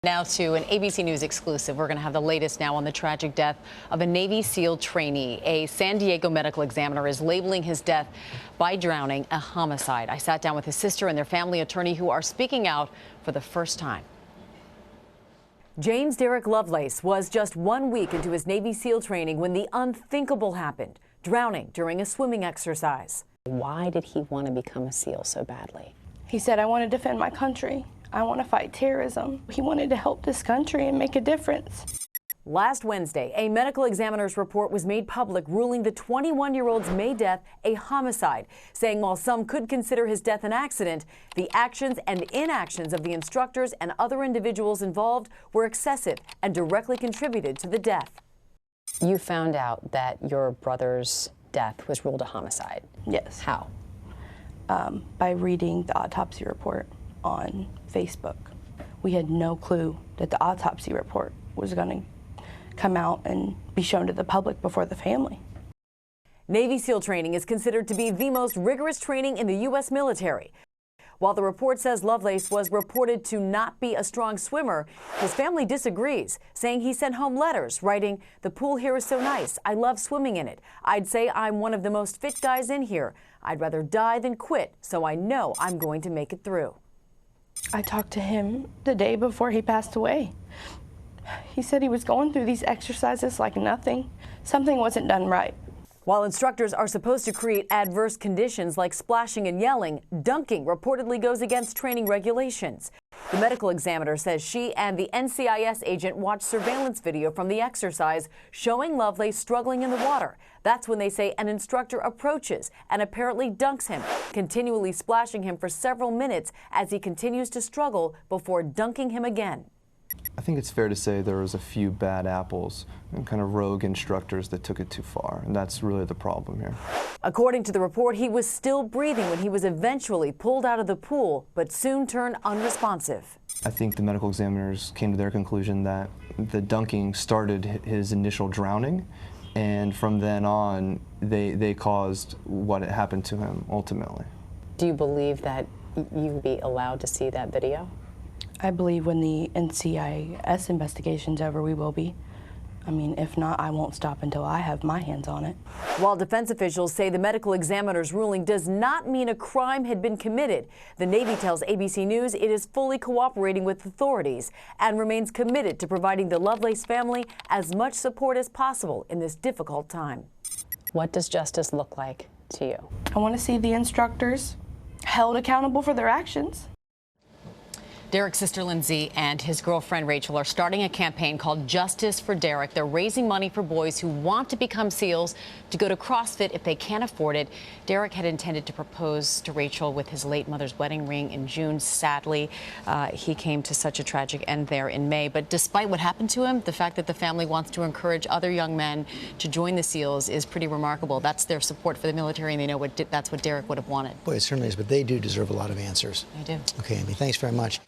Now to an ABC News exclusive. We're going to have the latest now on the tragic death of a Navy SEAL trainee. A San Diego medical examiner is labeling his death by drowning a homicide. I sat down with his sister and their family attorney who are speaking out for the first time. James Derek Lovelace was just 1 week into his Navy SEAL training when the unthinkable happened, drowning during a swimming exercise. Why did he want to become a SEAL so badly? He said, "I want to defend my country. I want to fight terrorism." He wanted to help this country and make a difference. Last Wednesday, a medical examiner's report was made public ruling the 21-year-old's May death a homicide, saying while some could consider his death an accident, the actions and inactions of the instructors and other individuals involved were excessive and directly contributed to the death. You found out that your brother's death was ruled a homicide. Yes. How? By reading the autopsy report on Facebook. We had no clue that the autopsy report was going to come out and be shown to the public before the family. Navy SEAL training is considered to be the most rigorous training in the U.S. military. While the report says Lovelace was reported to not be a strong swimmer, his family disagrees, saying he sent home letters writing, "The pool here is so nice. I love swimming in it. I'd say I'm one of the most fit guys in here. I'd rather die than quit, so I know I'm going to make it through." I talked to him the day before he passed away. He said he was going through these exercises like nothing. Something wasn't done right. While instructors are supposed to create adverse conditions like splashing and yelling, dunking reportedly goes against training regulations. The medical examiner says she and the NCIS agent watched surveillance video from the exercise showing Lovelace struggling in the water. That's when they say an instructor approaches and apparently dunks him, continually splashing him for several minutes as he continues to struggle before dunking him again. I think it's fair to say there was a few bad apples and kind of rogue instructors that took it too far, and that's really the problem here. According to the report, he was still breathing when he was eventually pulled out of the pool, but soon turned unresponsive. I think the medical examiners came to their conclusion that the dunking started his initial drowning, and from then on, they caused what happened to him ultimately. Do you believe that you'll be allowed to see that video? I believe when the NCIS investigation's over, we will be. I mean, if not, I won't stop until I have my hands on it. While defense officials say the medical examiner's ruling does not mean a crime had been committed, the Navy tells ABC News it is fully cooperating with authorities and remains committed to providing the Lovelace family as much support as possible in this difficult time. What does justice look like to you? I want to see the instructors held accountable for their actions. Derek's sister Lindsay and his girlfriend Rachel are starting a campaign called Justice for Derek. They're raising money for boys who want to become SEALs to go to CrossFit if they can't afford it. Derek had intended to propose to Rachel with his late mother's wedding ring in June. Sadly, he came to such a tragic end there in May. But despite what happened to him, the fact that the family wants to encourage other young men to join the SEALs is pretty remarkable. That's their support for the military, and they know that's what Derek would have wanted. Boy, it certainly is, but they do deserve a lot of answers. They do. Okay, Amy, thanks very much.